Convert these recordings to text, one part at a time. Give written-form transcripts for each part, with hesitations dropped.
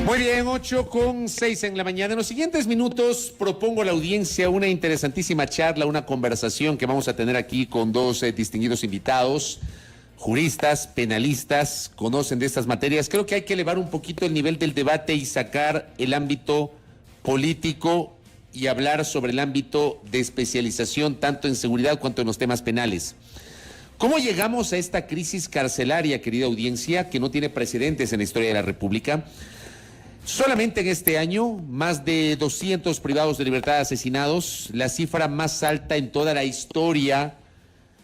Muy bien, 8:06 en la mañana. En los siguientes minutos propongo a la audiencia una interesantísima charla, una conversación que vamos a tener aquí con dos distinguidos invitados, juristas, penalistas, conocen de estas materias. Creo que hay que elevar un poquito el nivel del debate y sacar el ámbito político y hablar sobre el ámbito de especialización tanto en seguridad cuanto en los temas penales. ¿Cómo llegamos a esta crisis carcelaria, querida audiencia, que no tiene precedentes en la historia de la República? Solamente en este año, más de 200 privados de libertad asesinados, la cifra más alta en toda la historia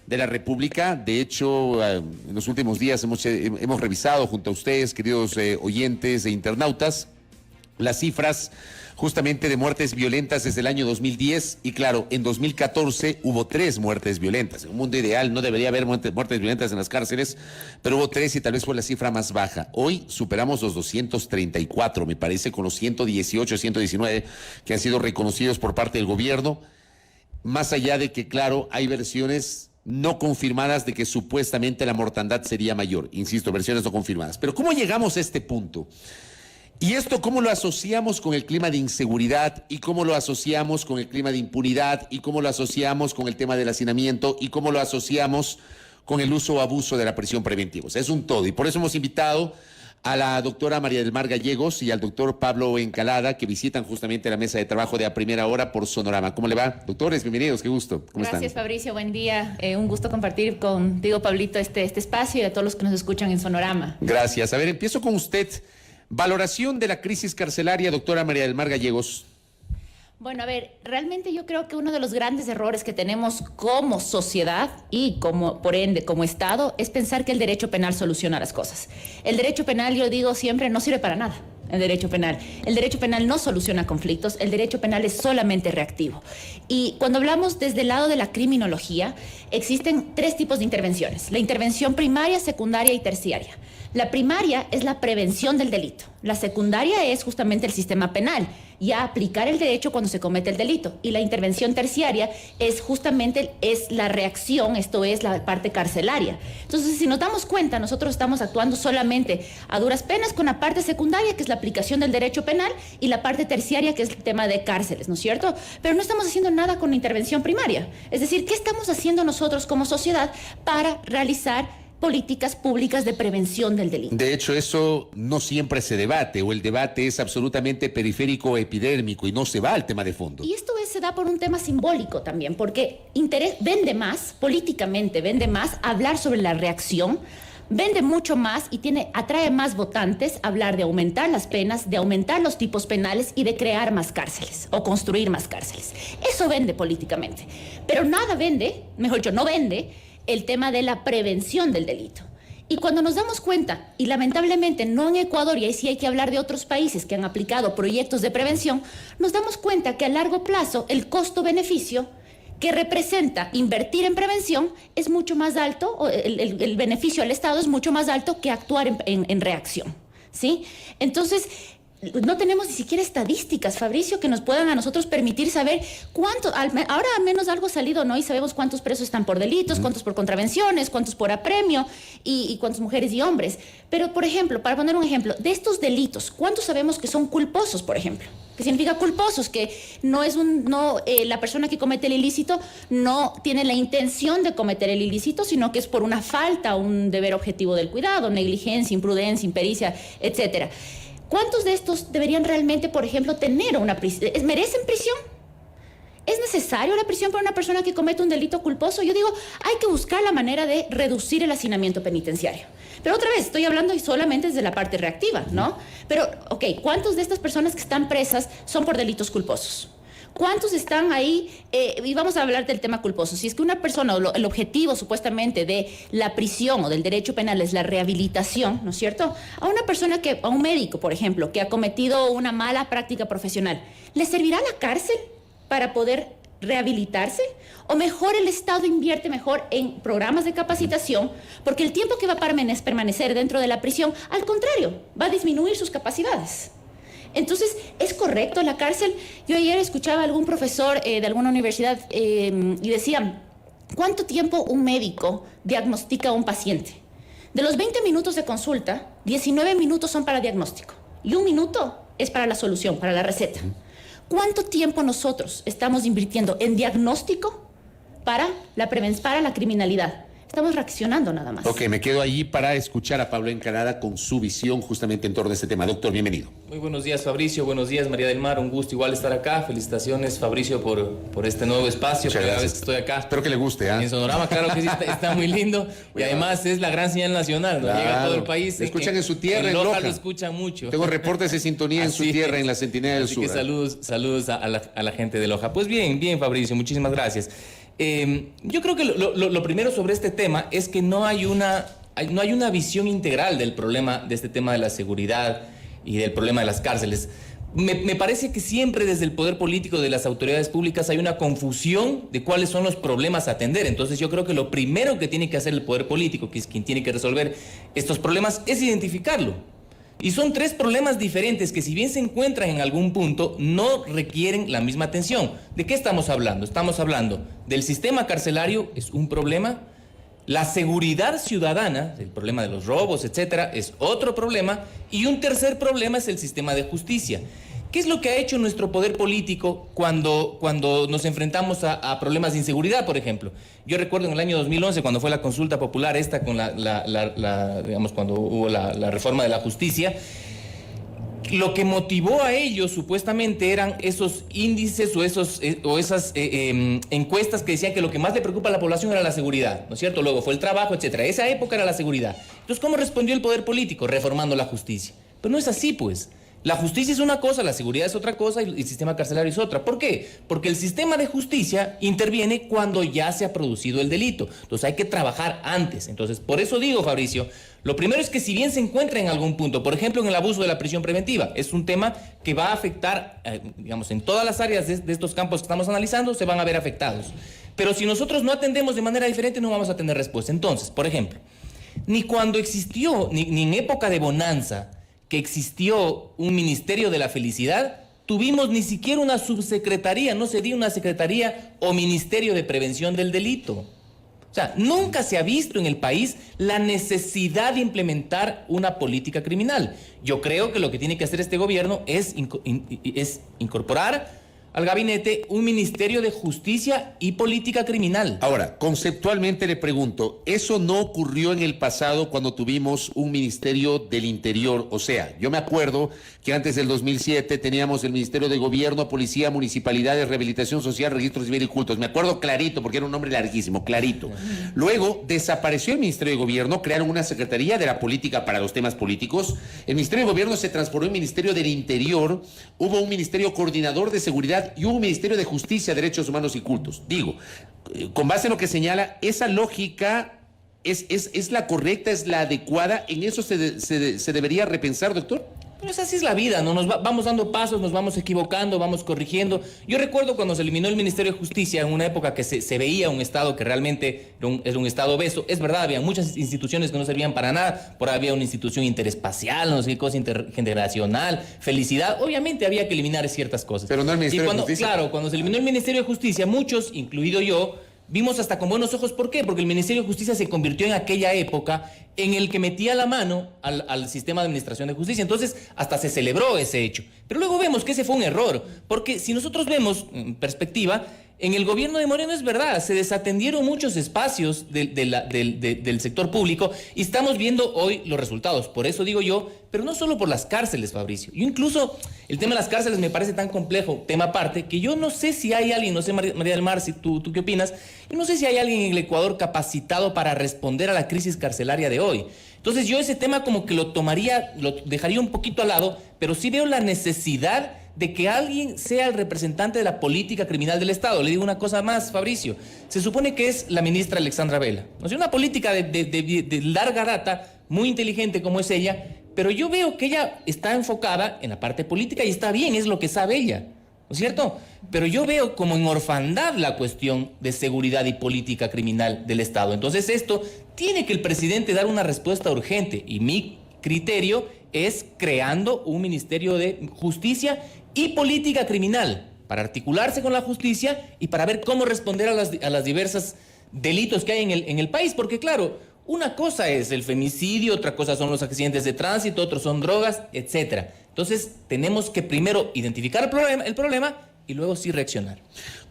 de la República. De hecho, en los últimos días hemos revisado junto a ustedes, queridos oyentes e internautas, las cifras justamente de muertes violentas desde el año 2010 y claro, en 2014 hubo 3 muertes violentas. En un mundo ideal no debería haber muertes violentas en las cárceles, pero hubo 3 y tal vez fue la cifra más baja. Hoy superamos los 234, me parece, con los 118, 119 que han sido reconocidos por parte del gobierno, más allá de que, claro, hay versiones no confirmadas de que supuestamente la mortandad sería mayor. Insisto, versiones no confirmadas. Pero ¿cómo llegamos a este punto? ¿Y esto cómo lo asociamos con el clima de inseguridad? ¿Y cómo lo asociamos con el clima de impunidad? ¿Y cómo lo asociamos con el tema del hacinamiento? ¿Y cómo lo asociamos con el uso o abuso de la prisión preventiva? O sea, es un todo. Y por eso hemos invitado a la doctora María del Mar Gallegos y al doctor Pablo Encalada, que visitan justamente la mesa de trabajo de A Primera Hora por Sonorama. ¿Cómo le va? Doctores, bienvenidos, qué gusto. ¿Cómo están? Gracias, Fabricio, buen día. Un gusto compartir contigo, Pablito, este espacio y a todos los que nos escuchan en Sonorama. Gracias. A ver, empiezo con usted. Valoración de la crisis carcelaria, doctora María del Mar Gallegos. Bueno, a ver, realmente yo creo que uno de los grandes errores que tenemos como sociedad y como, por ende, como Estado, es pensar que el derecho penal soluciona las cosas. El derecho penal, yo digo siempre, no sirve para nada. El derecho penal no soluciona conflictos, el derecho penal es solamente reactivo. Y cuando hablamos desde el lado de la criminología, existen 3 tipos de intervenciones: la intervención primaria, secundaria y terciaria. La primaria es la prevención del delito. La secundaria es justamente el sistema penal, ya aplicar el derecho cuando se comete el delito. Y la intervención terciaria es justamente la reacción, esto es la parte carcelaria. Entonces, si nos damos cuenta, nosotros estamos actuando solamente a duras penas con la parte secundaria, que es la aplicación del derecho penal, y la parte terciaria, que es el tema de cárceles, ¿no es cierto? Pero no estamos haciendo nada con la intervención primaria. Es decir, ¿qué estamos haciendo nosotros como sociedad para realizar políticas públicas de prevención del delito? De hecho, eso no siempre se debate, o el debate es absolutamente periférico o epidérmico y no se va al tema de fondo. Y esto se da por un tema simbólico también, porque vende más, políticamente vende más hablar sobre la reacción, vende mucho más y atrae más votantes hablar de aumentar las penas, de aumentar los tipos penales y de crear más cárceles o construir más cárceles. Eso vende políticamente, pero nada vende, mejor dicho, no vende el tema de la prevención del delito. Y cuando nos damos cuenta, y lamentablemente no en Ecuador, y ahí sí hay que hablar de otros países que han aplicado proyectos de prevención, nos damos cuenta que a largo plazo el costo-beneficio que representa invertir en prevención es mucho más alto, o el beneficio al Estado es mucho más alto que actuar en reacción, ¿sí? Entonces, no tenemos ni siquiera estadísticas, Fabricio, que nos puedan a nosotros permitir saber cuánto, ahora al menos algo ha salido, ¿no? Y sabemos cuántos presos están por delitos, cuántos por contravenciones, cuántos por apremio y cuántas mujeres y hombres. Pero, por ejemplo, para poner un ejemplo, de estos delitos, ¿cuántos sabemos que son culposos, por ejemplo? ¿Qué significa culposos? Que no es la persona que comete el ilícito no tiene la intención de cometer el ilícito, sino que es por una falta, un deber objetivo del cuidado, negligencia, imprudencia, impericia, etcétera. ¿Cuántos de estos deberían realmente, por ejemplo, tener una prisión? ¿Merecen prisión? ¿Es necesario la prisión para una persona que comete un delito culposo? Yo digo, hay que buscar la manera de reducir el hacinamiento penitenciario. Pero otra vez, estoy hablando solamente desde la parte reactiva, ¿no? Pero, ok, ¿cuántos de estas personas que están presas son por delitos culposos? ¿Cuántos están ahí? Y vamos a hablar del tema culposo. Si es que una persona, el objetivo supuestamente de la prisión o del derecho penal es la rehabilitación, ¿no es cierto? A una persona a un médico, por ejemplo, que ha cometido una mala práctica profesional, ¿le servirá la cárcel para poder rehabilitarse? O mejor el Estado invierte mejor en programas de capacitación, porque el tiempo que va a permanecer dentro de la prisión, al contrario, va a disminuir sus capacidades. Entonces, ¿es correcto la cárcel? Yo ayer escuchaba a algún profesor de alguna universidad y decía, ¿cuánto tiempo un médico diagnostica a un paciente? De los 20 minutos de consulta, 19 minutos son para diagnóstico. y 1 minuto es para la solución, para la receta. ¿Cuánto tiempo nosotros estamos invirtiendo en diagnóstico para la criminalidad? Estamos reaccionando nada más. Ok, me quedo allí para escuchar a Pablo Encalada con su visión justamente en torno a este tema. Doctor, bienvenido. Muy buenos días, Fabricio. Buenos días, María del Mar. Un gusto igual estar acá. Felicitaciones, Fabricio, por este nuevo espacio. Muchas Primera gracias. vez que estoy acá. Espero que le guste. En Sonorama, claro que sí, está muy lindo. Y además es la gran señal nacional, ¿no? Claro. Llega a todo el país. Lo escuchan en su tierra, en Loja Loja. lo escuchan mucho. Tengo reportes de sintonía en su tierra, en la Centinela del Sur. Así que saludos a la gente de Loja. Pues bien, Fabricio, muchísimas gracias. Yo creo que lo primero sobre este tema es que no hay una visión integral del problema, de este tema de la seguridad y del problema de las cárceles. Me parece que siempre desde el poder político de las autoridades públicas hay una confusión de cuáles son los problemas a atender. Entonces yo creo que lo primero que tiene que hacer el poder político, que es quien tiene que resolver estos problemas, es identificarlo. Y son 3 problemas diferentes que, si bien se encuentran en algún punto, no requieren la misma atención. ¿De qué estamos hablando? Estamos hablando del sistema carcelario, es un problema. La seguridad ciudadana, el problema de los robos, etcétera, es otro problema. Y un tercer problema es el sistema de justicia. ¿Qué es lo que ha hecho nuestro poder político cuando nos enfrentamos a problemas de inseguridad, por ejemplo? Yo recuerdo en el año 2011, cuando fue la consulta popular esta, con digamos, cuando hubo la reforma de la justicia, lo que motivó a ellos supuestamente eran esos índices o esas encuestas que decían que lo que más le preocupa a la población era la seguridad, ¿no es cierto? Luego fue el trabajo, etcétera. Esa época era la seguridad. Entonces, ¿cómo respondió el poder político? Reformando la justicia. Pero no es así, pues. La justicia es una cosa, la seguridad es otra cosa y el sistema carcelario es otra. ¿Por qué? Porque el sistema de justicia interviene cuando ya se ha producido el delito. Entonces hay que trabajar antes. Entonces, por eso digo, Fabricio, lo primero es que si bien se encuentra en algún punto, por ejemplo, en el abuso de la prisión preventiva, es un tema que va a afectar, digamos, en todas las áreas de estos campos que estamos analizando, se van a ver afectados. Pero si nosotros no atendemos de manera diferente, no vamos a tener respuesta. Entonces, por ejemplo, ni cuando existió, ni en época de bonanza, que existió un Ministerio de la Felicidad, tuvimos ni siquiera una subsecretaría, no se dio una secretaría o Ministerio de Prevención del Delito. O sea, nunca se ha visto en el país la necesidad de implementar una política criminal. Yo creo que lo que tiene que hacer este gobierno es incorporar al gabinete un Ministerio de Justicia y Política Criminal. Ahora, conceptualmente le pregunto, ¿eso no ocurrió en el pasado cuando tuvimos un Ministerio del Interior? O sea, yo me acuerdo que antes del 2007 teníamos el Ministerio de Gobierno, Policía, Municipalidades, Rehabilitación Social, Registros Civil y Cultos. Me acuerdo clarito, porque era un nombre larguísimo, clarito. Luego desapareció el Ministerio de Gobierno, crearon una Secretaría de la Política para los temas políticos. El Ministerio de Gobierno se transformó en Ministerio del Interior, hubo un Ministerio Coordinador de Seguridad y hubo un Ministerio de Justicia, Derechos Humanos y Cultos. Digo, con base en lo que señala, esa lógica es la correcta, es la adecuada. ¿En eso se debería repensar, doctor? Pero así es la vida, ¿no? Vamos dando pasos, nos vamos equivocando, vamos corrigiendo. Yo recuerdo cuando se eliminó el Ministerio de Justicia, en una época que se veía un Estado que realmente era un Estado obeso. Es verdad, había muchas instituciones que no servían para nada. Por ahí había una institución interespacial, no sé qué cosa, intergeneracional, felicidad. Obviamente había que eliminar ciertas cosas. Pero no el Ministerio de Justicia. Claro, cuando se eliminó el Ministerio de Justicia, muchos, incluido yo, vimos hasta con buenos ojos. ¿Por qué? Porque el Ministerio de Justicia se convirtió en aquella época en el que metía la mano al sistema de administración de justicia. Entonces, hasta se celebró ese hecho. Pero luego vemos que ese fue un error. Porque si nosotros vemos en perspectiva, en el gobierno de Moreno es verdad, se desatendieron muchos espacios del sector público y estamos viendo hoy los resultados. Por eso digo yo, pero no solo por las cárceles, Fabricio. Yo incluso, el tema de las cárceles me parece tan complejo, tema aparte, que yo no sé si hay alguien, no sé, María del Mar, si tú qué opinas, yo no sé si hay alguien en el Ecuador capacitado para responder a la crisis carcelaria de hoy. Entonces yo ese tema como que lo dejaría un poquito al lado, pero sí veo la necesidad de que alguien sea el representante de la política criminal del Estado. Le digo una cosa más, Fabricio. Se supone que es la ministra Alexandra Vela. O sea, una política de larga data, muy inteligente como es ella, pero yo veo que ella está enfocada en la parte política y está bien, es lo que sabe ella, ¿no es cierto? Pero yo veo como en orfandad la cuestión de seguridad y política criminal del Estado. Entonces esto tiene que el presidente dar una respuesta urgente y mi criterio es creando un Ministerio de Justicia y Política Criminal para articularse con la justicia y para ver cómo responder a las diversas delitos que hay en el país. Porque claro, Una cosa es el femicidio, otra cosa son los accidentes de tránsito, otros son drogas, etc. Entonces, tenemos que primero identificar el problema y luego sí reaccionar.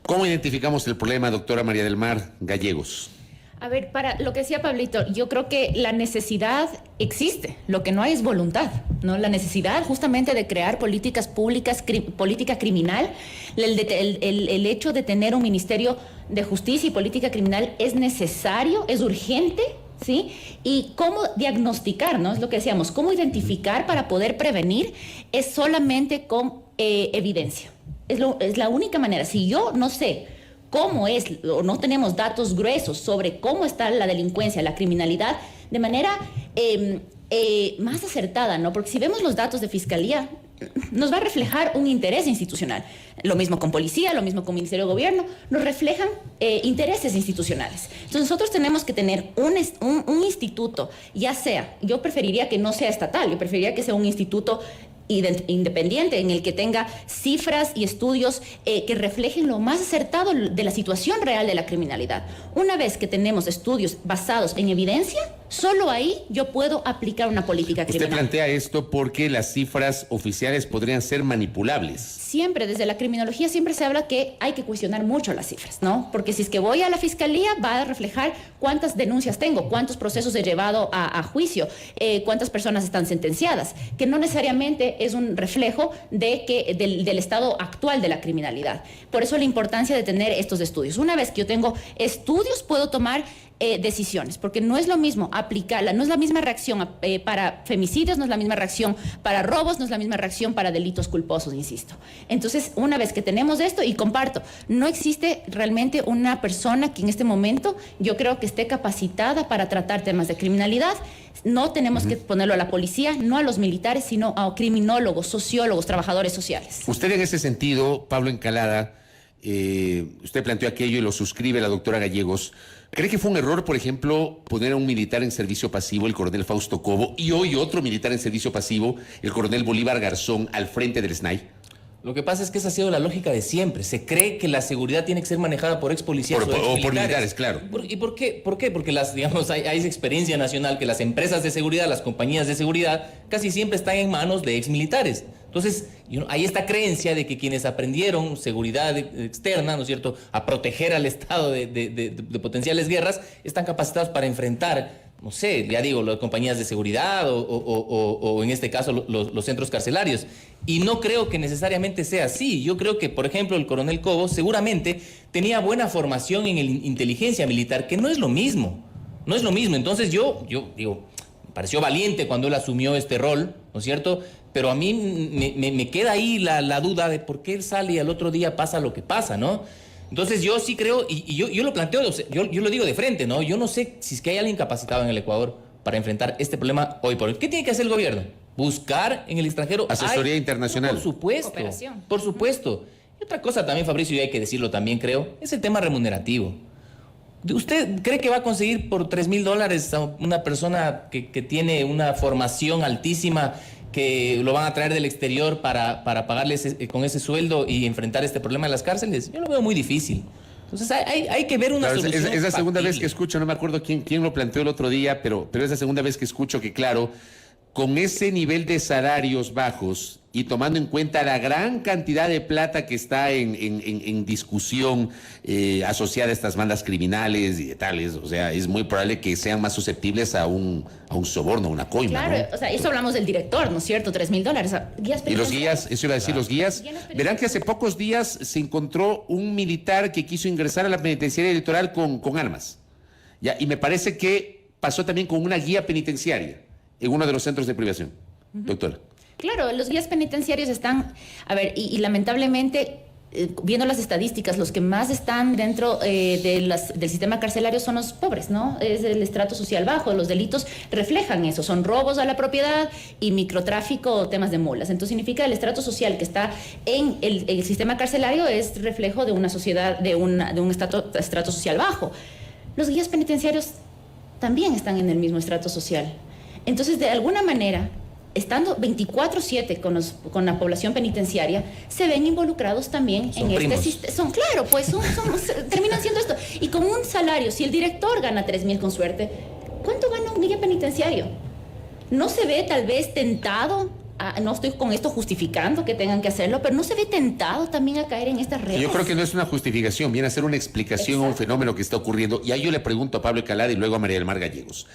¿Cómo identificamos el problema, doctora María del Mar Gallegos? A ver, para lo que decía Pablito, yo creo que la necesidad existe, lo que no hay es voluntad, ¿no? La necesidad justamente de crear políticas públicas, política criminal, el hecho de tener un Ministerio de Justicia y Política Criminal es necesario, es urgente, ¿sí? Y cómo diagnosticar, ¿no? Es lo que decíamos, cómo identificar para poder prevenir es solamente con evidencia. Es la única manera. Si yo no sé cómo es, o no tenemos datos gruesos sobre cómo está la delincuencia, la criminalidad, de manera más acertada, ¿no? Porque si vemos los datos de Fiscalía, nos va a reflejar un interés institucional. Lo mismo con Policía, lo mismo con Ministerio de Gobierno, nos reflejan intereses institucionales. Entonces nosotros tenemos que tener un instituto, ya sea, yo preferiría que no sea estatal, yo preferiría que sea un instituto independiente, en el que tenga cifras y estudios que reflejen lo más acertado de la situación real de la criminalidad. Una vez que tenemos estudios basados en evidencia, solo ahí yo puedo aplicar una política criminal. Usted plantea esto porque las cifras oficiales podrían ser manipulables. Siempre, desde la criminología, siempre se habla que hay que cuestionar mucho las cifras, ¿no? Porque si es que voy a la Fiscalía, va a reflejar cuántas denuncias tengo, cuántos procesos he llevado a juicio, cuántas personas están sentenciadas, que no necesariamente es un reflejo del estado actual de la criminalidad. Por eso la importancia de tener estos estudios. Una vez que yo tengo estudios, puedo tomar decisiones, porque no es lo mismo aplicarla, no es la misma reacción para femicidios, no es la misma reacción para robos, no es la misma reacción para delitos culposos, insisto. Entonces, una vez que tenemos esto, y comparto, no existe realmente una persona que en este momento yo creo que esté capacitada para tratar temas de criminalidad. No tenemos que ponerlo a la policía, no a los militares, sino a criminólogos, sociólogos, trabajadores sociales. Usted en ese sentido, Pablo Encalada, usted planteó aquello y lo suscribe la doctora Gallegos. ¿Cree que fue un error, por ejemplo, poner a un militar en servicio pasivo, el coronel Fausto Cobo, y hoy otro militar en servicio pasivo, el coronel Bolívar Garzón, al frente del SNAI? Lo que pasa es que esa ha sido la lógica de siempre. Se cree que la seguridad tiene que ser manejada por ex policías o por militares, claro. ¿Y por qué? Porque digamos, hay esa experiencia nacional que las empresas de seguridad, las compañías de seguridad, casi siempre están en manos de ex militares. Entonces, hay esta creencia de que quienes aprendieron seguridad externa, ¿no es cierto?, a proteger al Estado de potenciales guerras, están capacitados para enfrentar, no sé, ya digo, las compañías de seguridad o en este caso los centros carcelarios. Y no creo que necesariamente sea así. Yo creo que, por ejemplo, el coronel Cobo seguramente tenía buena formación en inteligencia militar, que no es lo mismo. No es lo mismo. Entonces yo digo, me pareció valiente cuando él asumió este rol, ¿no es cierto?, pero a mí me queda ahí la duda de por qué él sale y al otro día pasa lo que pasa, ¿no? Entonces yo sí creo, y yo lo planteo, yo lo digo de frente, ¿no? Yo no sé si es que hay alguien capacitado en el Ecuador para enfrentar este problema hoy por hoy. ¿Qué tiene que hacer el gobierno? Buscar en el extranjero asesoría internacional. Por supuesto, cooperación. Por supuesto. Y otra cosa también, Fabricio, y hay que decirlo también, creo, es el tema remunerativo. ¿Usted cree que va a conseguir por $3,000 a una persona que tiene una formación altísima, que lo van a traer del exterior para pagarles con ese sueldo y enfrentar este problema en las cárceles? Yo lo veo muy difícil. Entonces hay que ver una solución. Es la segunda vez que escucho, no me acuerdo quién lo planteó el otro día, pero es la segunda vez que escucho que, claro, con ese nivel de salarios bajos y tomando en cuenta la gran cantidad de plata que está en discusión asociada a estas bandas criminales y de tales, o sea, es muy probable que sean más susceptibles a un soborno, a una coima. Claro, ¿no? O sea, eso hablamos del director, ¿no es cierto? $3,000. O sea, y los guías, eso iba a decir, los guías. Verán que hace pocos días se encontró un militar que quiso ingresar a la penitenciaria electoral con armas. ¿Ya? Y me parece que pasó también con una guía penitenciaria en uno de los centros de privación, doctora. Claro, los guías penitenciarios están, y lamentablemente, viendo las estadísticas, los que más están dentro del sistema carcelario son los pobres, ¿no? Es el estrato social bajo. Los delitos reflejan eso, son robos a la propiedad y microtráfico o temas de mulas. Entonces significa el estrato social que está en el sistema carcelario es reflejo de una sociedad, de un estrato social bajo. Los guías penitenciarios también están en el mismo estrato social. Entonces, de alguna manera, estando 24/7 con la población penitenciaria, se ven involucrados también en este sistema. Claro, pues terminan siendo esto. Y con un salario, si el director gana 3,000 con suerte, ¿cuánto guía penitenciario. ¿No se ve tal vez tentado, no estoy con esto justificando que tengan que hacerlo, pero no se ve tentado también a caer en estas reglas? Yo creo que no es una justificación, viene a ser una explicación a un fenómeno que está ocurriendo. Y ahí yo le pregunto a Pablo Calada y luego a María del Mar Gallegos.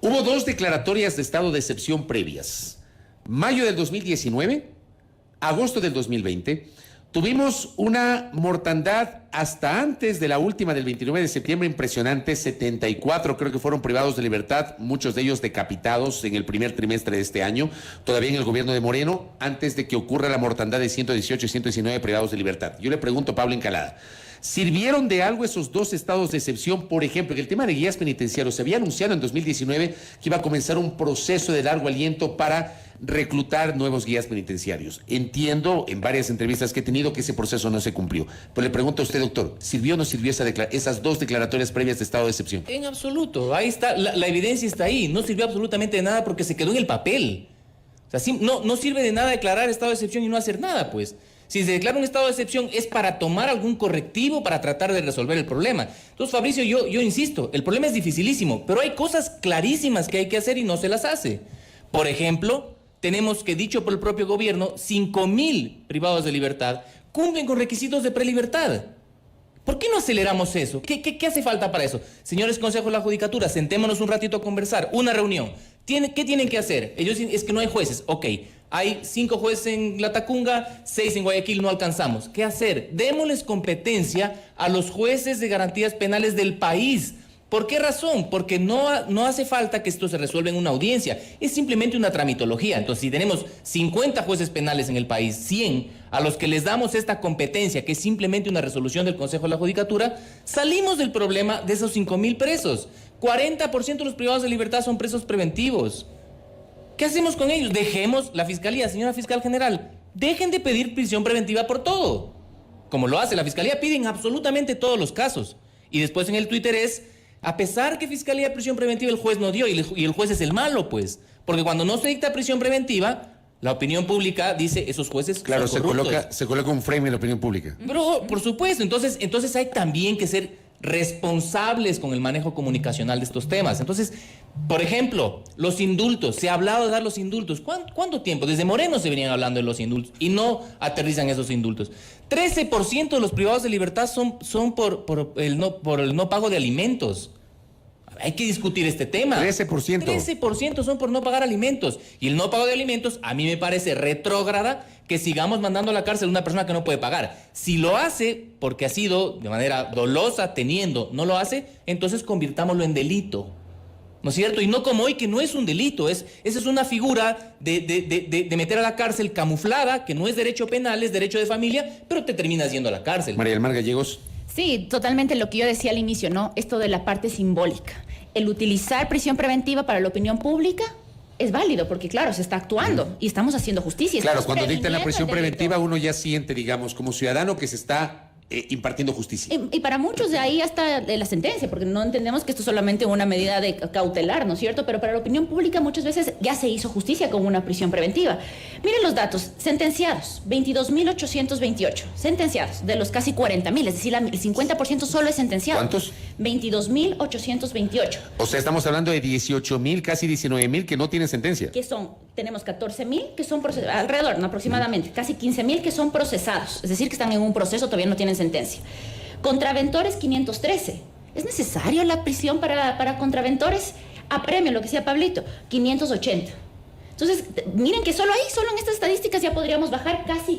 Hubo 2 declaratorias de estado de excepción previas. Mayo del 2019, agosto del 2020. Tuvimos una mortandad hasta antes de la última del 29 de septiembre impresionante, 74 creo que fueron privados de libertad, muchos de ellos decapitados en el primer trimestre de este año, todavía en el gobierno de Moreno, antes de que ocurra la mortandad de 118 y 119 privados de libertad. Yo le pregunto a Pablo Encalada, ¿sirvieron de algo esos 2 estados de excepción? Por ejemplo, que el tema de guías penitenciarios se había anunciado en 2019 que iba a comenzar un proceso de largo aliento para reclutar nuevos guías penitenciarios. Entiendo en varias entrevistas que he tenido que ese proceso no se cumplió. Pero le pregunto a usted, doctor, ¿sirvió o no sirvió esas 2 declaratorias previas de estado de excepción? En absoluto. Ahí está, la evidencia está ahí. No sirvió absolutamente de nada porque se quedó en el papel. O sea, no sirve de nada declarar estado de excepción y no hacer nada, pues. Si se declara un estado de excepción es para tomar algún correctivo para tratar de resolver el problema. Entonces, Fabricio, yo insisto, el problema es dificilísimo, pero hay cosas clarísimas que hay que hacer y no se las hace. Por ejemplo, tenemos que, dicho por el propio gobierno, 5,000 privados de libertad cumplen con requisitos de prelibertad. ¿Por qué no aceleramos eso? ¿Qué hace falta para eso? Señores Consejo de la Judicatura, sentémonos un ratito a conversar, una reunión. ¿Qué tienen que hacer? Ellos dicen, es que no hay jueces. Ok, hay 5 jueces en Latacunga, 6 en Guayaquil, no alcanzamos. ¿Qué hacer? Démosles competencia a los jueces de garantías penales del país. ¿Por qué razón? Porque no hace falta que esto se resuelva en una audiencia, es simplemente una tramitología. Entonces, si tenemos 50 jueces penales en el país, 100, a los que les damos esta competencia, que es simplemente una resolución del Consejo de la Judicatura, salimos del problema de esos 5,000 presos. 40% de los privados de libertad son presos preventivos. ¿Qué hacemos con ellos? Dejemos, la Fiscalía, señora Fiscal General, dejen de pedir prisión preventiva por todo. Como lo hace la Fiscalía, piden absolutamente todos los casos. Y después en el Twitter es, a pesar que Fiscalía de prisión preventiva el juez no dio y el juez es el malo, pues. Porque cuando no se dicta prisión preventiva, la opinión pública dice esos jueces claro, son corruptos. se coloca un frame en la opinión pública. Pero, por supuesto, entonces hay también que ser responsables con el manejo comunicacional de estos temas. Entonces, por ejemplo, los indultos. Se ha hablado de dar los indultos. ¿Cuánto tiempo? Desde Moreno se venían hablando de los indultos y no aterrizan esos indultos. 13% de los privados de libertad son por el no pago de alimentos. Hay que discutir este tema. 13%. 13% son por no pagar alimentos. Y el no pago de alimentos a mí me parece retrógrada que sigamos mandando a la cárcel a una persona que no puede pagar. Si lo hace porque ha sido de manera dolosa, no lo hace, entonces convirtámoslo en delito. ¿No es cierto? Y no como hoy, que no es un delito. Esa es una figura de meter a la cárcel camuflada, que no es derecho penal, es derecho de familia, pero te terminas yendo a la cárcel. María del Mar Gallegos. Sí, totalmente lo que yo decía al inicio, ¿no? Esto de la parte simbólica. El utilizar prisión preventiva para la opinión pública es válido, porque claro, se está actuando y estamos haciendo justicia. Claro, cuando dictan la prisión preventiva, uno ya siente, digamos, como ciudadano que se está impartiendo justicia. Y para muchos de ahí hasta la sentencia, porque no entendemos que esto es solamente una medida de cautelar, ¿no es cierto? Pero para la opinión pública muchas veces ya se hizo justicia con una prisión preventiva. Miren los datos, sentenciados, 22.828 sentenciados, de los casi 40.000, es decir, el 50% solo es sentenciado. ¿Cuántos? 22.828. O sea, estamos hablando de 18,000, casi 19,000 que no tienen sentencia. Que tenemos 14.000 que son alrededor, ¿no? Aproximadamente, casi 15.000 que son procesados, es decir, que están en un proceso, todavía no tienen sentencia. Contraventores, 513. ¿Es necesario la prisión para contraventores? Apremio, lo que decía Pablito, 580. Entonces, miren que solo en estas estadísticas ya podríamos bajar casi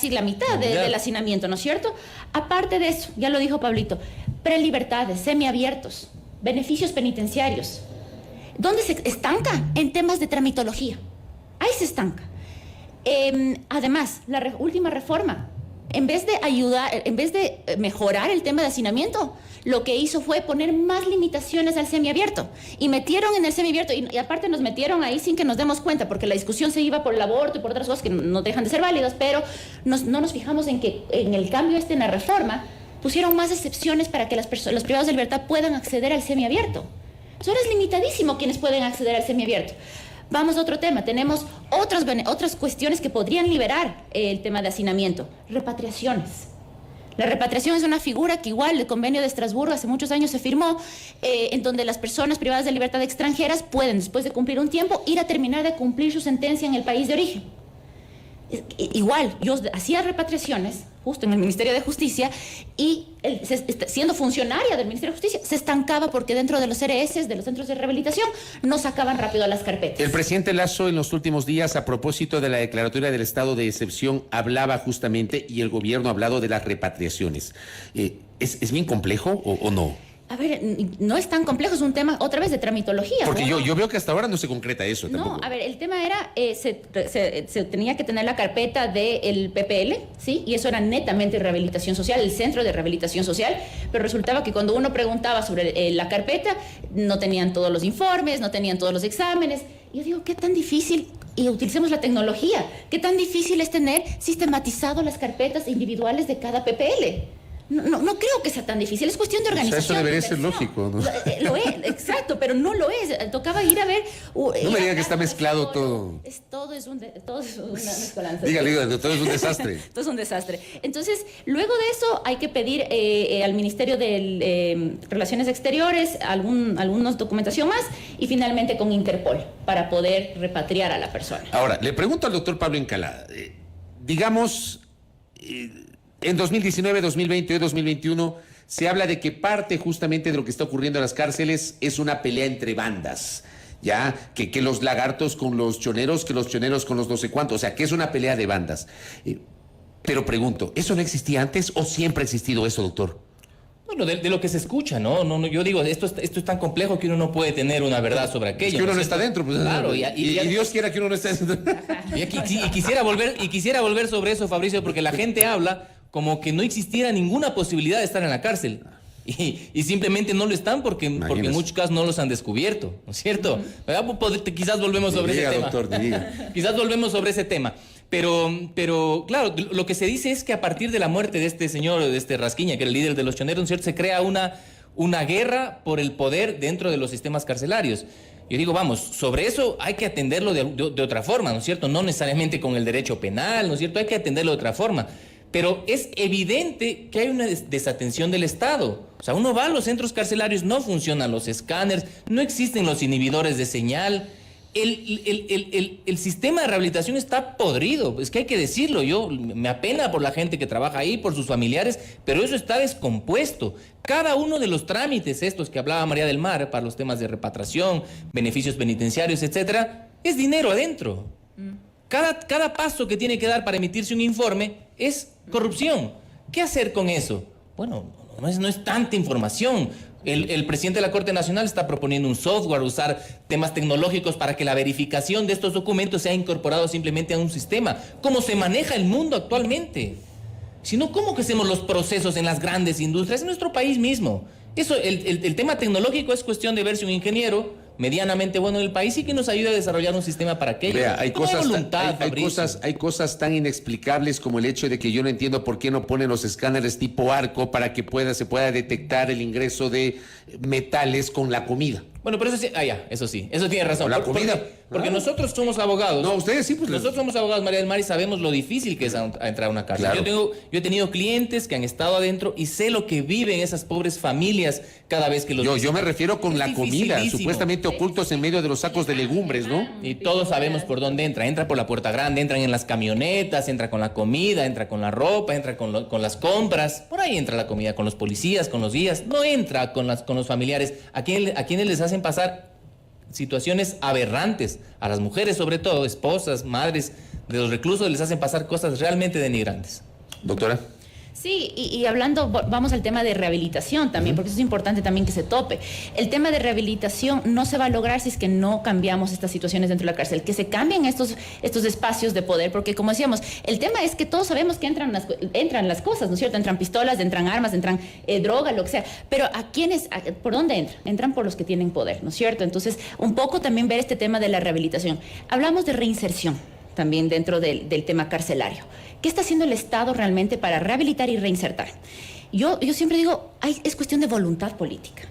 la mitad del hacinamiento, ¿no es cierto? Aparte de eso, ya lo dijo Pablito, prelibertades, semiabiertos, beneficios penitenciarios. ¿Dónde se estanca? En temas de tramitología. Ahí se estanca. Además, la última reforma, en vez de mejorar el tema de hacinamiento, lo que hizo fue poner más limitaciones al semiabierto. Y metieron en el semiabierto, y aparte nos metieron ahí sin que nos demos cuenta, porque la discusión se iba por el aborto y por otras cosas que no dejan de ser válidas, pero no nos fijamos en que en el cambio en la reforma pusieron más excepciones para que los privados de libertad puedan acceder al semiabierto. Eso ahora es limitadísimo quienes pueden acceder al semiabierto. Vamos a otro tema. Tenemos otras cuestiones que podrían liberar el tema de hacinamiento. Repatriaciones. La repatriación es una figura que igual el convenio de Estrasburgo hace muchos años se firmó, en donde las personas privadas de libertad extranjeras pueden, después de cumplir un tiempo, ir a terminar de cumplir su sentencia en el país de origen. Igual, yo hacía repatriaciones justo en el Ministerio de Justicia y siendo funcionaria del Ministerio de Justicia se estancaba porque dentro de los CRS, de los centros de rehabilitación, no sacaban rápido las carpetas. El presidente Lasso en los últimos días, a propósito de la declaratoria del estado de excepción, hablaba justamente, y el gobierno ha hablado de las repatriaciones. ¿Es bien complejo o no? A ver, no es tan complejo, es un tema otra vez de tramitología. Porque ¿no? yo veo que hasta ahora no se concreta eso tampoco. No, a ver, el tema era, se tenía que tener la carpeta del PPL, ¿sí? Y eso era netamente rehabilitación social, el Centro de Rehabilitación Social, pero resultaba que cuando uno preguntaba sobre la carpeta, no tenían todos los informes, no tenían todos los exámenes. Y yo digo, ¿qué tan difícil? Y utilicemos la tecnología. ¿Qué tan difícil es tener sistematizado las carpetas individuales de cada PPL? No creo que sea tan difícil, es cuestión de organización. O sea, eso debería ser lógico, ¿no? Lo es, exacto, pero no lo es. Tocaba ir a ver. No me diga que está mezclado todo. Todo es una mezcolanza. Dígale, todo es un desastre. Todo es un desastre. Entonces, luego de eso hay que pedir al Ministerio de Relaciones Exteriores alguna documentación más y finalmente con Interpol para poder repatriar a la persona. Ahora, le pregunto al doctor Pablo Encalada, digamos, en 2019, 2020 y 2021 se habla de que parte justamente de lo que está ocurriendo en las cárceles es una pelea entre bandas, ya que los lagartos con los choneros, que los choneros con los no sé cuántos, o sea, que es una pelea de bandas. Pero pregunto, ¿eso no existía antes o siempre ha existido eso, doctor? Bueno, de lo que se escucha, ¿no? Yo digo, esto es tan complejo que uno no puede tener una verdad sobre aquello. Es que uno no está dentro, pues. Claro, y Dios quiera que uno no esté dentro. Y quisiera volver sobre eso, Fabricio, porque la gente habla como que no existiera ninguna posibilidad de estar en la cárcel. Y simplemente no lo están porque en muchos casos no los han descubierto, ¿no es cierto? Quizás volvemos sobre ese tema. Doctor, Quizás volvemos sobre ese tema. Pero, claro, lo que se dice es que a partir de la muerte de este señor, de este Rasquiña, que era el líder de los choneros, ¿no es cierto?, se crea una guerra por el poder dentro de los sistemas carcelarios. Yo digo, vamos, sobre eso hay que atenderlo de otra forma, ¿no es cierto? No necesariamente con el derecho penal, ¿no es cierto? Hay que atenderlo de otra forma. Pero es evidente que hay una desatención del Estado. O sea, uno va a los centros carcelarios, no funcionan los escáneres, no existen los inhibidores de señal. El sistema de rehabilitación está podrido, es que hay que decirlo. Yo me apena por la gente que trabaja ahí, por sus familiares, pero eso está descompuesto. Cada uno de los trámites estos que hablaba María del Mar para los temas de repatriación, beneficios penitenciarios, etcétera, es dinero adentro. Cada paso que tiene que dar para emitirse un informe es corrupción. ¿Qué hacer con eso? Bueno, no es tanta información. El presidente de la Corte Nacional está proponiendo un software, usar temas tecnológicos para que la verificación de estos documentos sea incorporado simplemente a un sistema. ¿Cómo se maneja el mundo actualmente? Si no, ¿cómo que hacemos los procesos en las grandes industrias? En nuestro país mismo. Eso, el tema tecnológico es cuestión de ver si un ingeniero medianamente bueno en el país y que nos ayude a desarrollar un sistema para aquello. Vea, hay cosas tan inexplicables como el hecho de que yo no entiendo por qué no ponen los escáneres tipo arco para que se pueda detectar el ingreso de metales con la comida. Bueno, pero eso sí, eso tiene razón. La comida. Porque nosotros somos abogados. No, ustedes sí, pues. Nosotros somos abogados, María del Mar, y sabemos lo difícil que es entrar a una cárcel. Claro. Yo he tenido clientes que han estado adentro y sé lo que viven esas pobres familias cada vez que los... Yo me refiero con la comida, supuestamente ocultos en medio de los sacos de legumbres, ¿no? Y todos sabemos por dónde entra. Entra por la puerta grande, entran en las camionetas, entra con la comida, entra con la ropa, entra con las compras. Por ahí entra la comida, con los policías, con los guías. No entra con los familiares. ¿A quienes les hacen pasar situaciones aberrantes? A las mujeres, sobre todo, esposas, madres de los reclusos, les hacen pasar cosas realmente denigrantes. Doctora. Sí, y hablando, vamos al tema de rehabilitación también, porque eso es importante también que se tope. El tema de rehabilitación no se va a lograr si es que no cambiamos estas situaciones dentro de la cárcel, que se cambien estos espacios de poder, porque como decíamos, el tema es que todos sabemos que entran las cosas, ¿no es cierto? Entran pistolas, entran armas, entran droga, lo que sea, pero ¿por dónde entran? Entran por los que tienen poder, ¿no es cierto? Entonces, un poco también ver este tema de la rehabilitación. Hablamos de reinserción también dentro del tema carcelario. ¿Qué está haciendo el Estado realmente para rehabilitar y reinsertar? Yo siempre digo, es cuestión de voluntad política.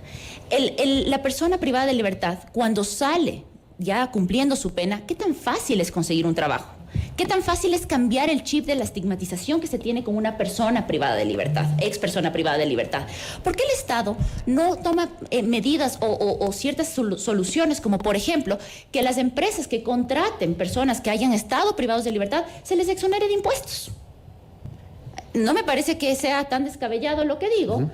La persona privada de libertad, cuando sale ya cumpliendo su pena, ¿qué tan fácil es conseguir un trabajo? ¿Qué tan fácil es cambiar el chip de la estigmatización que se tiene con una persona privada de libertad, ex persona privada de libertad? ¿Por qué el Estado no toma medidas o ciertas soluciones, como por ejemplo, que las empresas que contraten personas que hayan estado privados de libertad se les exonere de impuestos? No me parece que sea tan descabellado lo que digo,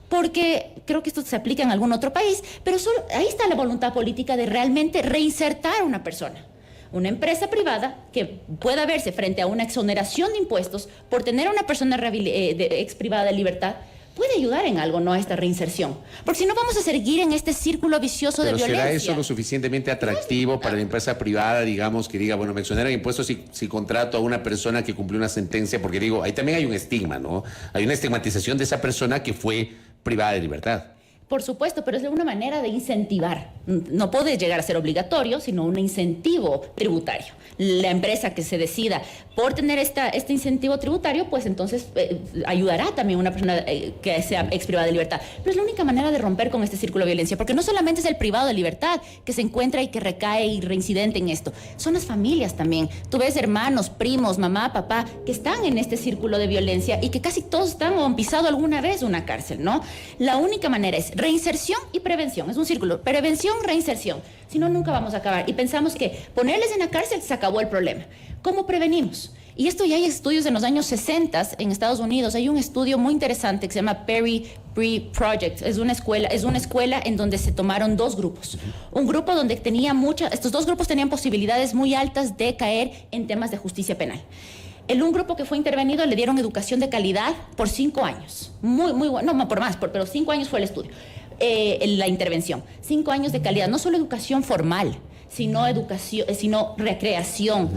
porque creo que esto se aplica en algún otro país, pero ahí está la voluntad política de realmente reinsertar a una persona. Una empresa privada que pueda verse frente a una exoneración de impuestos por tener a una persona ex privada de libertad, puede ayudar en algo, ¿no?, a esta reinserción. Porque si no, vamos a seguir en este círculo vicioso de violencia. ¿Será eso lo suficientemente atractivo para la empresa privada, digamos, que diga, bueno, me exoneran impuestos si contrato a una persona que cumplió una sentencia? Porque digo, ahí también hay un estigma, ¿no? Hay una estigmatización de esa persona que fue privada de libertad. Por supuesto, pero es una manera de incentivar. No puede llegar a ser obligatorio, sino un incentivo tributario. La empresa que se decida por tener este incentivo tributario, pues entonces ayudará también a una persona que sea ex privada de libertad. Pero es la única manera de romper con este círculo de violencia, porque no solamente es el privado de libertad que se encuentra y que recae y reincidente en esto, son las familias también. Tú ves hermanos, primos, mamá, papá, que están en este círculo de violencia y que casi todos están o han pisado alguna vez una cárcel, ¿no? La única manera es reinserción y prevención. Es un círculo. Prevención, reinserción. Si no, nunca vamos a acabar. Y pensamos que ponerles en la cárcel se acabó el problema. ¿Cómo prevenimos? Y esto ya hay estudios en los años 60 en Estados Unidos. Hay un estudio muy interesante que se llama Perry Free Project. Es una escuela en donde se tomaron dos grupos. Un grupo donde estos dos grupos tenían posibilidades muy altas de caer en temas de justicia penal. Un grupo que fue intervenido le dieron educación de calidad por 5 años. Muy bueno, no por más, pero 5 años fue el estudio, la intervención. 5 años de calidad, no solo educación formal, sino recreación,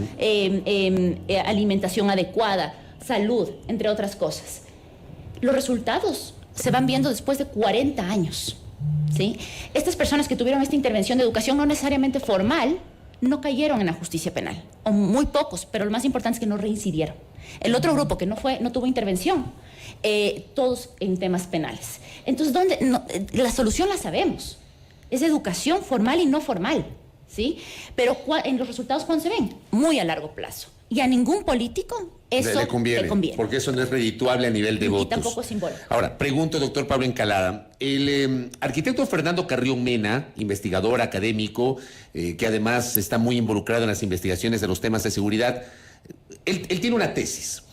alimentación adecuada, salud, entre otras cosas. Los resultados se van viendo después de 40 años, ¿sí? Estas personas que tuvieron esta intervención de educación no necesariamente formal, no cayeron en la justicia penal, o muy pocos, pero lo más importante es que no reincidieron. El otro grupo que no tuvo intervención, todos en temas penales. Entonces, la solución la sabemos, es educación formal y no formal, ¿sí? Pero en los resultados, ¿cuándo se ven? Muy a largo plazo. Y a ningún político eso le conviene, porque eso no es redituable a nivel de votos. Y tampoco es simbólico. Ahora, pregunto, doctor Pablo Encalada, el arquitecto Fernando Carrión Mena, investigador académico, que además está muy involucrado en las investigaciones de los temas de seguridad, él tiene una tesis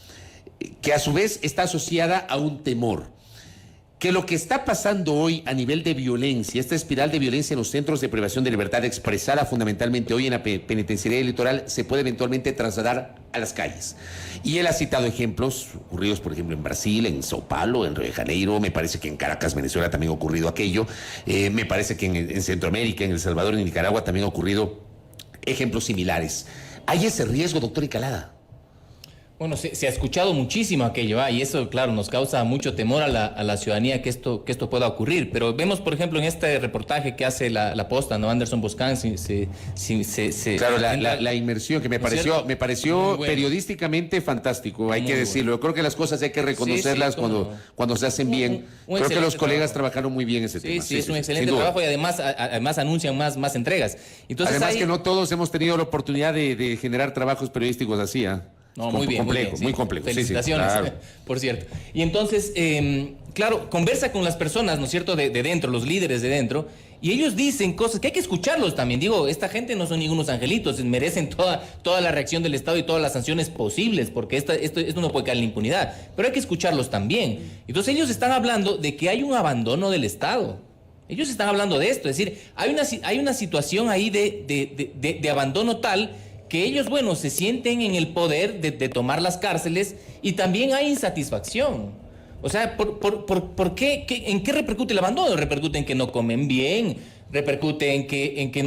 que a su vez está asociada a un temor. Que lo que está pasando hoy a nivel de violencia, esta espiral de violencia en los centros de privación de libertad expresada fundamentalmente hoy en la penitenciaría electoral, se puede eventualmente trasladar a las calles. Y él ha citado ejemplos ocurridos, por ejemplo, en Brasil, en Sao Paulo, en Río de Janeiro, me parece que en Caracas, Venezuela también ha ocurrido aquello, me parece que en Centroamérica, en El Salvador, en Nicaragua también ha ocurrido ejemplos similares. ¿Hay ese riesgo, doctor Encalada? Bueno, se ha escuchado muchísimo aquello, y eso, claro, nos causa mucho temor a la ciudadanía que esto pueda ocurrir. Pero vemos, por ejemplo, en este reportaje que hace la Posta, ¿no? Anderson Boscan, claro, la inmersión que me pareció periodísticamente fantástico, hay que decirlo. Yo creo que las cosas hay que reconocerlas cuando se hacen bien. Creo que los colegas trabajaron muy bien ese tema. Sí, es un excelente trabajo y además anuncian más entregas. Entonces, además que no todos hemos tenido la oportunidad de generar trabajos periodísticos así, No, muy bien. Muy complejo. Felicitaciones, claro. Por cierto. Y entonces, claro, conversa con las personas, ¿no es cierto?, de dentro, los líderes de dentro, y ellos dicen cosas que hay que escucharlos también. Digo, esta gente no son ningunos angelitos, merecen toda la reacción del Estado y todas las sanciones posibles, porque esto no puede caer en la impunidad, pero hay que escucharlos también. Entonces ellos están hablando de que hay un abandono del Estado. Ellos están hablando de esto, es decir, hay una situación ahí de abandono tal que ellos, bueno, se sienten en el poder de tomar las cárceles y también hay insatisfacción. O sea, ¿por qué? ¿En qué repercute el abandono? Repercute en que no comen bien, repercute en que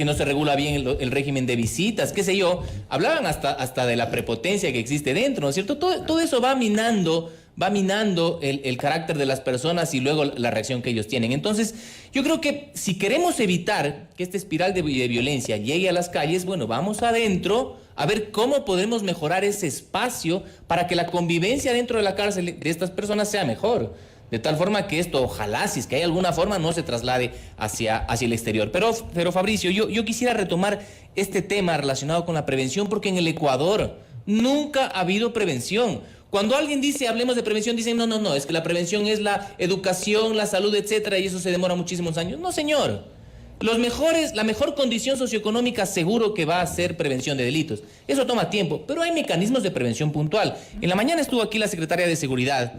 no se regula bien el régimen de visitas, qué sé yo. Hablaban hasta de la prepotencia que existe dentro, ¿no es cierto? Todo eso va minando el carácter de las personas y luego la reacción que ellos tienen. Entonces, yo creo que si queremos evitar que esta espiral de violencia llegue a las calles, bueno, vamos adentro a ver cómo podemos mejorar ese espacio para que la convivencia dentro de la cárcel de estas personas sea mejor. de tal forma que esto, ojalá, si es que hay alguna forma, no se traslade hacia el exterior. Pero Fabricio, yo quisiera retomar este tema relacionado con la prevención, porque en el Ecuador nunca ha habido prevención. Cuando alguien dice, hablemos de prevención, dicen, no, es que la prevención es la educación, la salud, etcétera, y eso se demora muchísimos años. No, señor. La mejor condición socioeconómica seguro que va a ser prevención de delitos. Eso toma tiempo, pero hay mecanismos de prevención puntual. En la mañana estuvo aquí la secretaria de Seguridad,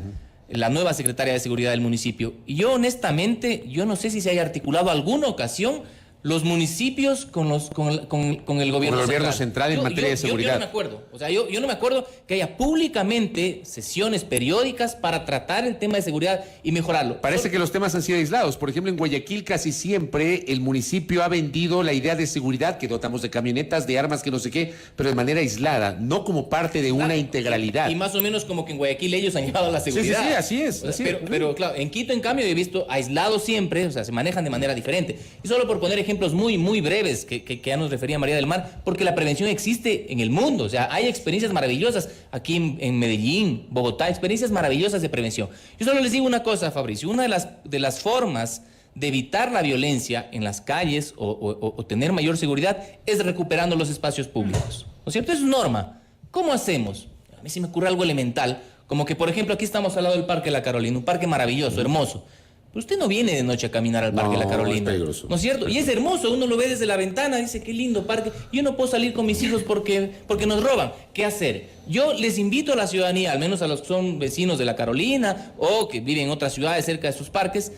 la nueva secretaria de Seguridad del municipio, y yo honestamente, yo no sé si se haya articulado alguna ocasión los municipios con el gobierno central en materia de seguridad. Yo no me acuerdo. O sea, yo no me acuerdo que haya públicamente sesiones periódicas para tratar el tema de seguridad y mejorarlo. Parece que los temas han sido aislados. Por ejemplo, en Guayaquil casi siempre el municipio ha vendido la idea de seguridad, que dotamos de camionetas, de armas, que no sé qué, pero de manera aislada, no como parte de una integralidad. Y más o menos como que en Guayaquil ellos han llevado la seguridad. Sí, así es. Pero claro, en Quito, en cambio, he visto aislados siempre, o sea, se manejan de manera diferente. Y solo por poner ejemplos muy breves que ya nos refería María del Mar, porque la prevención existe en el mundo. O sea, hay experiencias maravillosas aquí en Medellín, Bogotá, experiencias maravillosas de prevención. Yo solo les digo una cosa, Fabricio, una de las formas de evitar la violencia en las calles o tener mayor seguridad es recuperando los espacios públicos. ¿No es cierto? Es norma. ¿Cómo hacemos? A mí se me ocurre algo elemental, como que, por ejemplo, aquí estamos al lado del Parque La Carolina, un parque maravilloso, hermoso. Pero usted no viene de noche a caminar al Parque La Carolina. Es peligroso. ¿No es cierto? Y es hermoso, uno lo ve desde la ventana, dice, qué lindo parque. Yo no puedo salir con mis hijos porque nos roban. ¿Qué hacer? Yo les invito a la ciudadanía, al menos a los que son vecinos de La Carolina o que viven en otras ciudades cerca de sus parques,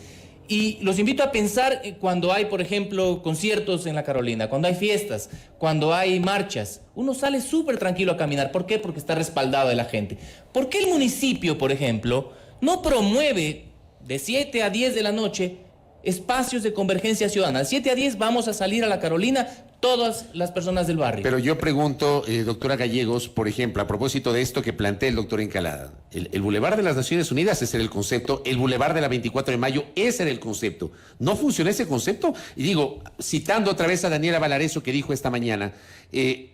y los invito a pensar cuando hay, por ejemplo, conciertos en La Carolina, cuando hay fiestas, cuando hay marchas. Uno sale súper tranquilo a caminar. ¿Por qué? Porque está respaldado de la gente. ¿Por qué el municipio, por ejemplo, no promueve de 7 a 10 de la noche espacios de convergencia ciudadana? De 7 a 10 vamos a salir a La Carolina todas las personas del barrio. Pero yo pregunto, doctora Gallegos, por ejemplo, a propósito de esto que plantea el doctor Encalada, el Boulevard de las Naciones Unidas, ese era el concepto, el Boulevard de la 24 de Mayo, ese era el concepto. ¿No funciona ese concepto? Y digo, citando otra vez a Daniela Valareso, que dijo esta mañana,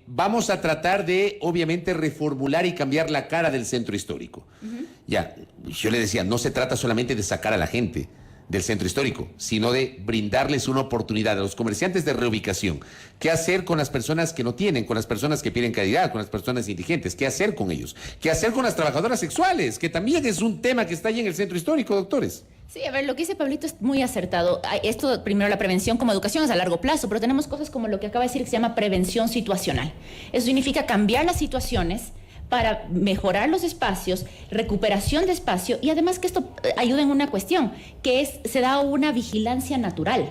vamos a tratar de, obviamente, reformular y cambiar la cara del centro histórico. Ya, yo le decía, no se trata solamente de sacar a la gente del centro histórico, sino de brindarles una oportunidad a los comerciantes de reubicación. ¿Qué hacer con las personas que no tienen, con las personas que piden calidad, con las personas indigentes? ¿Qué hacer con ellos? ¿Qué hacer con las trabajadoras sexuales? Que también es un tema que está ahí en el centro histórico, doctores. Sí, a ver, lo que dice Pablito es muy acertado. Esto, primero, la prevención como educación es a largo plazo, pero tenemos cosas como lo que acaba de decir que se llama prevención situacional. Eso significa cambiar las situaciones para mejorar los espacios, recuperación de espacio y además que esto ayuda en una cuestión, que es, se da una vigilancia natural.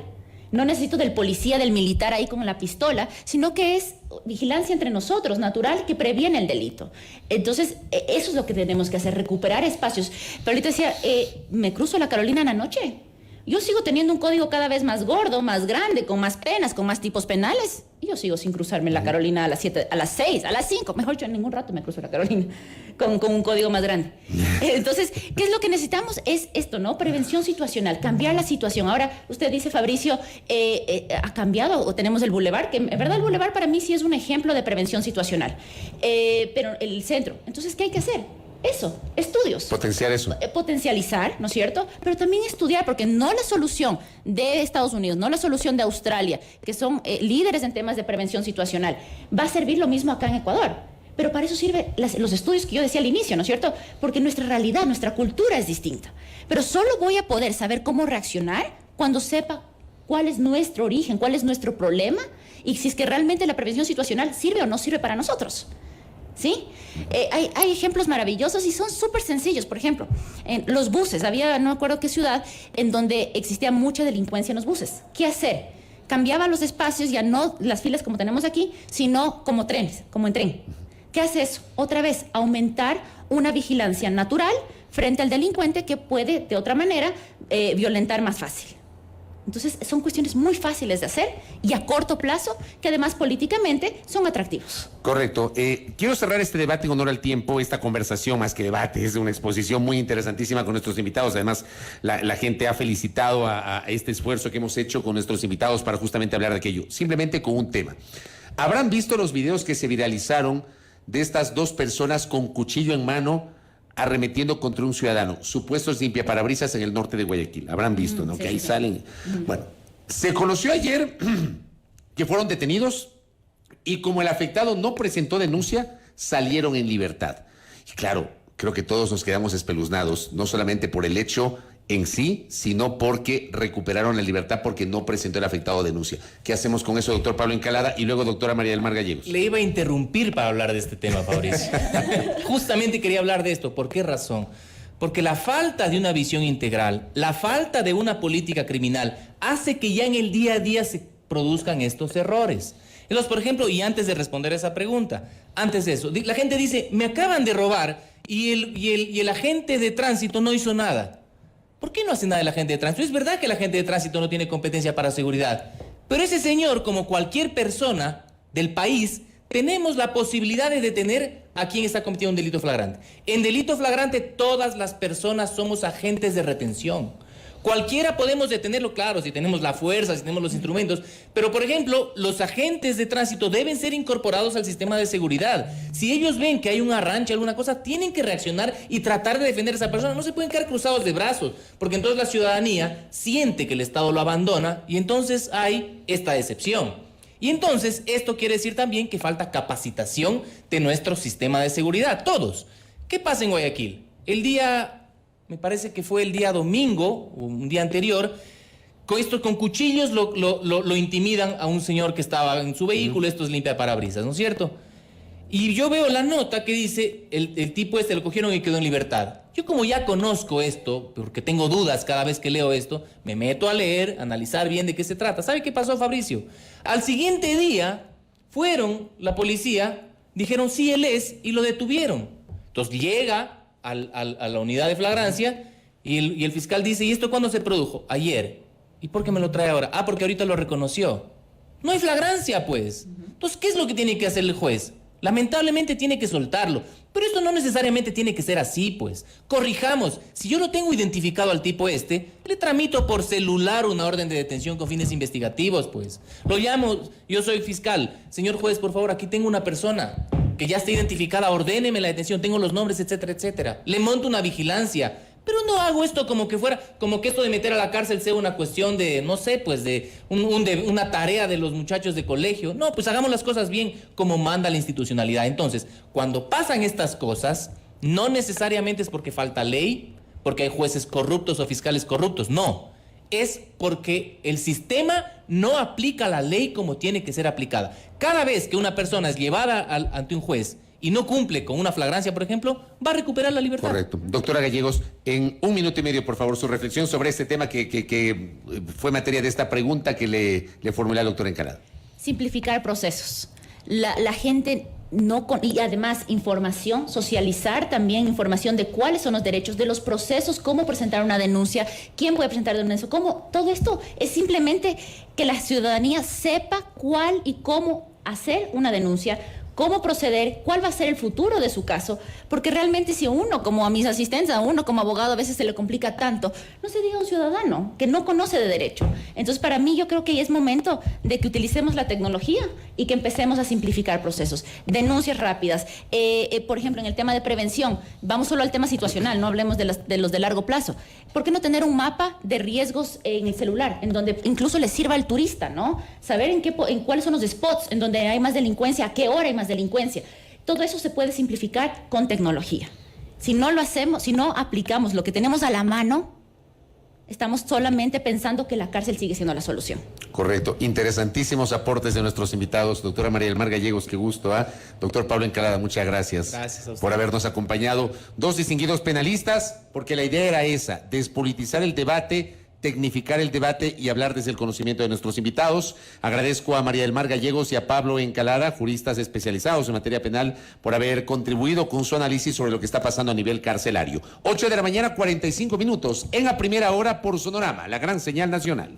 No necesito del policía, del militar ahí con la pistola, sino que es vigilancia entre nosotros, natural, que previene el delito. Entonces, eso es lo que tenemos que hacer, recuperar espacios. Pero ahorita decía, ¿me cruzo la Carolina en la noche? Yo sigo teniendo un código cada vez más gordo, más grande, con más penas, con más tipos penales. Y yo sigo sin cruzarme la Carolina a las 7, a las 6, a las 5. Mejor dicho, en ningún rato me cruzo la Carolina con un código más grande. Entonces, ¿qué es lo que necesitamos? Es esto, ¿no? Prevención situacional, cambiar la situación. Ahora, usted dice, Fabricio, ¿ha cambiado o tenemos el Boulevard? Que en verdad el Boulevard para mí sí es un ejemplo de prevención situacional. Pero el centro. Entonces, ¿qué hay que hacer? Eso, estudios. Potenciar eso. Potencializar, ¿no es cierto? Pero también estudiar, porque no la solución de Estados Unidos, no la solución de Australia, que son líderes en temas de prevención situacional, va a servir lo mismo acá en Ecuador. Pero para eso sirven los estudios que yo decía al inicio, ¿no es cierto? Porque nuestra realidad, nuestra cultura es distinta. Pero solo voy a poder saber cómo reaccionar cuando sepa cuál es nuestro origen, cuál es nuestro problema y si es que realmente la prevención situacional sirve o no sirve para nosotros. ¿Sí? Hay ejemplos maravillosos y son súper sencillos. Por ejemplo, en los buses, había, no me acuerdo qué ciudad, en donde existía mucha delincuencia en los buses. ¿Qué hacer? Cambiaba los espacios, ya no las filas como tenemos aquí, sino como trenes, como en tren. ¿Qué hace eso? Otra vez, aumentar una vigilancia natural frente al delincuente que puede, de otra manera, violentar más fácil. Entonces, son cuestiones muy fáciles de hacer y a corto plazo, que además políticamente son atractivos. Correcto. Quiero cerrar este debate en honor al tiempo, esta conversación más que debate, es una exposición muy interesantísima con nuestros invitados. Además, la gente ha felicitado a este esfuerzo que hemos hecho con nuestros invitados para justamente hablar de aquello, simplemente con un tema. ¿Habrán visto los videos que se viralizaron de estas dos personas con cuchillo en mano arremetiendo contra un ciudadano, supuestos limpiaparabrisas en el norte de Guayaquil. Habrán visto, ¿no? Sí, que ahí sí. salen. Bueno, se conoció ayer que fueron detenidos y como el afectado no presentó denuncia, salieron en libertad. Y claro, creo que todos nos quedamos espeluznados, no solamente por el hecho en sí, sino porque recuperaron la libertad porque no presentó el afectado denuncia. ¿Qué hacemos con eso, doctor Pablo Encalada? Y luego, doctora María del Mar Gallegos. Le iba a interrumpir para hablar de este tema, Fabricio. Justamente quería hablar de esto. ¿Por qué razón? Porque la falta de una visión integral, la falta de una política criminal, hace que ya en el día a día se produzcan estos errores. Entonces, por ejemplo, y antes de responder a esa pregunta, antes de eso, la gente dice, me acaban de robar y el agente de tránsito no hizo nada. ¿Por qué no hace nada el agente de tránsito? Es verdad que el agente de tránsito no tiene competencia para seguridad, pero ese señor, como cualquier persona del país, tenemos la posibilidad de detener a quien está cometiendo un delito flagrante. En delito flagrante, todas las personas somos agentes de retención. Cualquiera podemos detenerlo, claro, si tenemos la fuerza, si tenemos los instrumentos, pero por ejemplo, los agentes de tránsito deben ser incorporados al sistema de seguridad. Si ellos ven que hay un arranche, alguna cosa, tienen que reaccionar y tratar de defender a esa persona. No se pueden quedar cruzados de brazos, porque entonces la ciudadanía siente que el Estado lo abandona y entonces hay esta decepción. Y entonces esto quiere decir también que falta capacitación de nuestro sistema de seguridad, todos. ¿Qué pasa en Guayaquil? Me parece que fue el día domingo, o un día anterior, con cuchillos lo intimidan a un señor que estaba en su vehículo, estos limpiaparabrisas, ¿no es cierto? Y yo veo la nota que dice, el tipo este lo cogieron y quedó en libertad. Yo como ya conozco esto, porque tengo dudas cada vez que leo esto, me meto a leer, analizar bien de qué se trata. ¿Sabe qué pasó, Fabricio? Al siguiente día, la policía, dijeron sí, él es, y lo detuvieron. Entonces llega a la unidad de flagrancia y el fiscal dice, ¿y esto cuándo se produjo? Ayer. ¿Y por qué me lo trae ahora? Ah, porque ahorita lo reconoció. No hay flagrancia, pues. Entonces, ¿qué es lo que tiene que hacer el juez? Lamentablemente tiene que soltarlo. Pero esto no necesariamente tiene que ser así, pues. Corrijamos. Si yo no tengo identificado al tipo le tramito por celular una orden de detención con fines investigativos, pues. Lo llamo, yo soy fiscal. Señor juez, por favor, aquí tengo una persona que ya está identificada, ordéneme la detención, tengo los nombres, etcétera, etcétera. Le monto una vigilancia. Pero no hago esto como que esto de meter a la cárcel sea una cuestión de, no sé, pues de una tarea de los muchachos de colegio. No, pues hagamos las cosas bien como manda la institucionalidad. Entonces, cuando pasan estas cosas, no necesariamente es porque falta ley, porque hay jueces corruptos o fiscales corruptos, no. Es porque el sistema no aplica la ley como tiene que ser aplicada. Cada vez que una persona es llevada ante un juez y no cumple con una flagrancia, por ejemplo, va a recuperar la libertad. Correcto. Doctora Gallegos, en 1 minuto y medio, por favor, su reflexión sobre este tema que fue materia de esta pregunta que le formulé al doctor Encalada. Simplificar procesos. La gente y además información, socializar también información de cuáles son los derechos, de los procesos, cómo presentar una denuncia, quién puede presentar denuncia, todo esto es simplemente que la ciudadanía sepa cuál y cómo hacer una denuncia, cómo proceder, cuál va a ser el futuro de su caso, porque realmente si uno, como a mis asistentes, a uno como abogado a veces se le complica tanto, no se diga a un ciudadano que no conoce de derecho. Entonces para mí yo creo que ya es momento de que utilicemos la tecnología y que empecemos a simplificar procesos, denuncias rápidas, por ejemplo en el tema de prevención, vamos solo al tema situacional, no hablemos de los de largo plazo. ¿Por qué no tener un mapa de riesgos en el celular, en donde incluso le sirva al turista, ¿no? Saber en cuáles son los spots, en donde hay más delincuencia, a qué hora hay más delincuencia. Todo eso se puede simplificar con tecnología. Si no lo hacemos, si no aplicamos lo que tenemos a la mano, estamos solamente pensando que la cárcel sigue siendo la solución. Correcto. Interesantísimos aportes de nuestros invitados. Doctora María del Mar Gallegos, qué gusto. Doctor Pablo Encalada, muchas gracias. Gracias a usted por habernos acompañado. 2 distinguidos penalistas, porque la idea era esa, despolitizar el debate, tecnificar el debate y hablar desde el conocimiento de nuestros invitados. Agradezco a María del Mar Gallegos y a Pablo Encalada, juristas especializados en materia penal, por haber contribuido con su análisis sobre lo que está pasando a nivel carcelario. 8 de la mañana, 45 minutos, en la primera hora por Sonorama, la gran señal nacional.